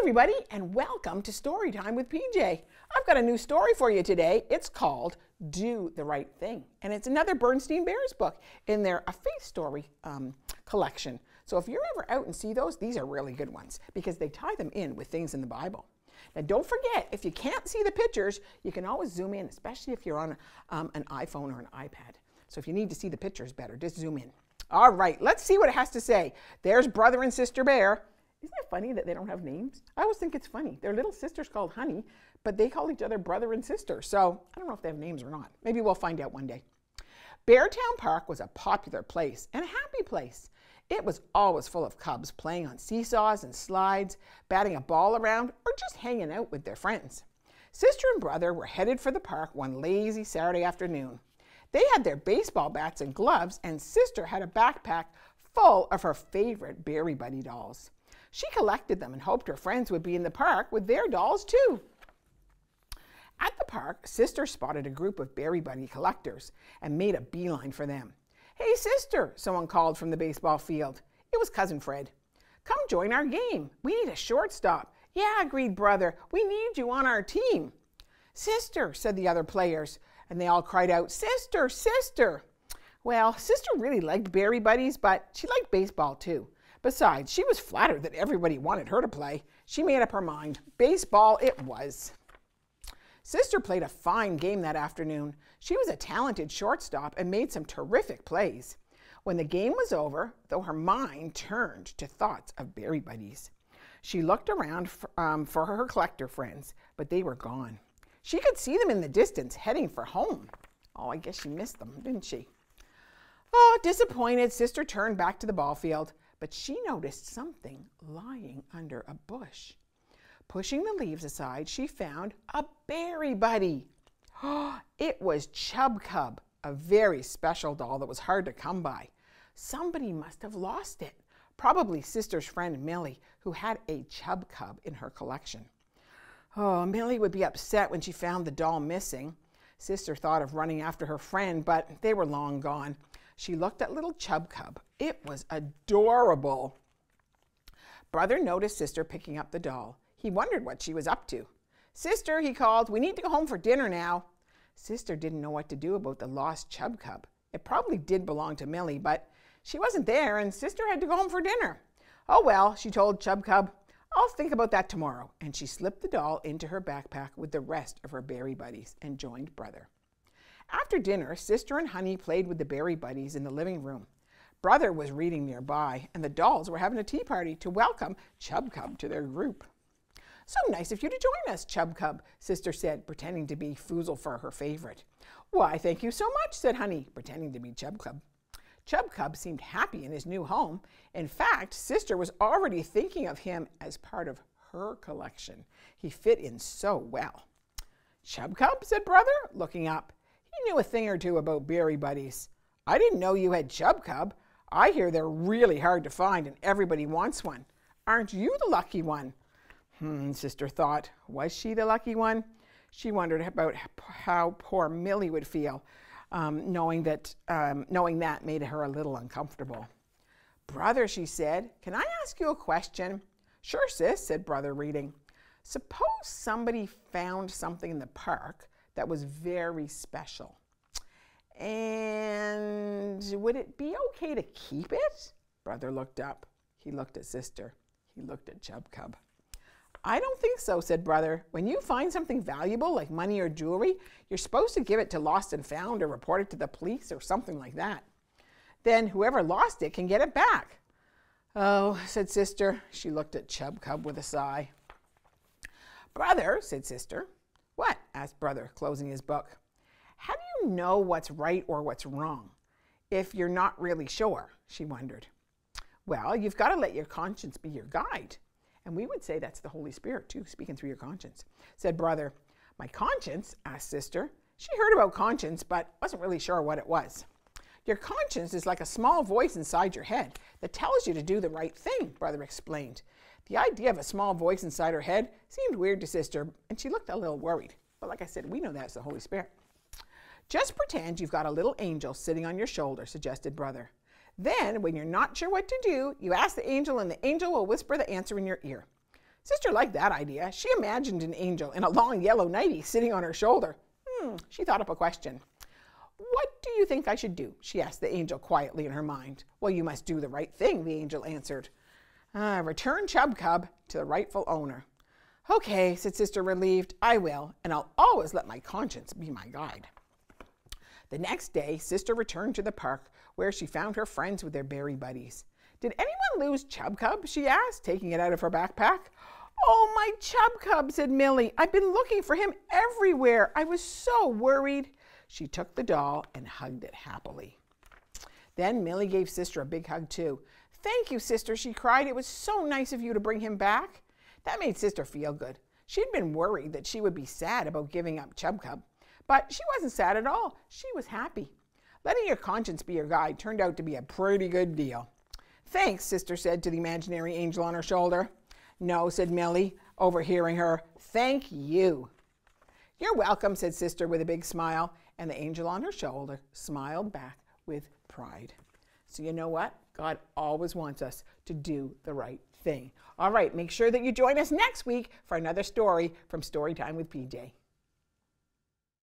everybody, and welcome to Story Time with PJ. I've got a new story for you today. It's called Do the Right Thing, and it's another Berenstain Bears book in their A Faith Story collection. So if you're ever out and see those, these are really good ones because they tie them in with things in the Bible. Now don't forget, if you can't see the pictures, you can always zoom in, especially if you're on an iPhone or an iPad. So if you need to see the pictures better, just zoom in. All right, let's see what it has to say. There's Brother and Sister Bear. Isn't it funny that they don't have names? I always think it's funny. Their little sister's called Honey, but they call each other brother and sister. So I don't know if they have names or not. Maybe we'll find out one day. Beartown Park was a popular place and a happy place. It was always full of cubs playing on seesaws and slides, batting a ball around, or just hanging out with their friends. Sister and brother were headed for the park one lazy Saturday afternoon. They had their baseball bats and gloves, and Sister had a backpack full of her favorite Berry Buddy dolls. She collected them and hoped her friends would be in the park with their dolls too. At the park, Sister spotted a group of Berry Buddy collectors and made a beeline for them. "Hey, Sister," someone called from the baseball field. It was Cousin Fred. "Come join our game. We need a shortstop." "Yeah," agreed Brother. "We need you on our team." "Sister," said the other players, and they all cried out, "Sister, Sister." Well, Sister really liked Berry Buddies, but she liked baseball too. Besides, she was flattered that everybody wanted her to play. She made up her mind. Baseball it was. Sister played a fine game that afternoon. She was a talented shortstop and made some terrific plays. When the game was over, though, her mind turned to thoughts of Berry Buddies. She looked around for her collector friends, but they were gone. She could see them in the distance heading for home. Oh, I guess she missed them, didn't she? Oh, disappointed, Sister turned back to the ball field, but she noticed something lying under a bush. Pushing the leaves aside, she found a Berry Buddy. It was Chub Cub, a very special doll that was hard to come by. Somebody must have lost it. Probably Sister's friend Millie, who had a Chub Cub in her collection. Oh, Millie would be upset when she found the doll missing. Sister thought of running after her friend, but they were long gone. She looked at little Chub Cub. It was adorable. Brother noticed Sister picking up the doll. He wondered what she was up to. "Sister," he called, "we need to go home for dinner now." Sister didn't know what to do about the lost Chub Cub. It probably did belong to Millie, but she wasn't there, and Sister had to go home for dinner. "Oh well," she told Chub Cub, "I'll think about that tomorrow." And she slipped the doll into her backpack with the rest of her Berry Buddies and joined Brother. After dinner, Sister and Honey played with the Berry Buddies in the living room. Brother was reading nearby, and the dolls were having a tea party to welcome Chub Cub to their group. "So nice of you to join us, Chub Cub," Sister said, pretending to be Foozle for her favorite. "Why, thank you so much," said Honey, pretending to be Chub Cub. Chub Cub seemed happy in his new home. In fact, Sister was already thinking of him as part of her collection. He fit in so well. "Chub Cub," said Brother, looking up. He knew a thing or two about Berry Buddies. "I didn't know you had Chub Cub. I hear they're really hard to find and everybody wants one. Aren't you the lucky one?" Sister thought. Was she the lucky one? She wondered about how poor Millie would feel, knowing that made her a little uncomfortable. "Brother," she said, "can I ask you a question?" "Sure, sis," said Brother, reading. "Suppose somebody found something in the park that was very special. And would it be okay to keep it?" Brother looked up. He looked at Sister. He looked at Chub Cub. "I don't think so," said Brother. "When you find something valuable like money or jewelry, you're supposed to give it to Lost and Found or report it to the police or something like that. Then whoever lost it can get it back." "Oh," said Sister. She looked at Chub Cub with a sigh. "Brother," said Sister. "What?" asked Brother, closing his book. "How do you know what's right or what's wrong if you're not really sure?" she wondered. "Well, you've got to let your conscience be your guide. And we would say that's the Holy Spirit, too, speaking through your conscience," said Brother. "My conscience?" asked Sister. She heard about conscience, but wasn't really sure what it was. "Your conscience is like a small voice inside your head that tells you to do the right thing," Brother explained. The idea of a small voice inside her head seemed weird to Sister, and she looked a little worried. But like I said, we know that's the Holy Spirit. "Just pretend you've got a little angel sitting on your shoulder," suggested Brother. Then, when you're not sure what to do, you ask the angel, and the angel will whisper the answer in your ear. Sister liked that idea. She imagined an angel in a long yellow nightie sitting on her shoulder. She thought up a question. What do you think I should do? She asked the angel quietly in her mind. Well, you must do the right thing, the angel answered. Return Chub Cub to the rightful owner. Okay, said Sister relieved. I will, and I'll always let my conscience be my guide. The next day, Sister returned to the park where she found her friends with their berry buddies. Did anyone lose Chub Cub? She asked, taking it out of her backpack. Oh, my Chub Cub, said Millie. I've been looking for him everywhere. I was so worried. She took the doll and hugged it happily. Then Millie gave Sister a big hug too. Thank you, Sister, she cried. It was so nice of you to bring him back. That made Sister feel good. She'd been worried that she would be sad about giving up Chub Cub, but she wasn't sad at all. She was happy. Letting your conscience be your guide turned out to be a pretty good deal. Thanks, Sister said to the imaginary angel on her shoulder. No, said Millie, overhearing her. Thank you. You're welcome, said Sister with a big smile, and the angel on her shoulder smiled back with pride. So you know what? God always wants us to do the right thing. All right, make sure that you join us next week for another story from Storytime with PJ.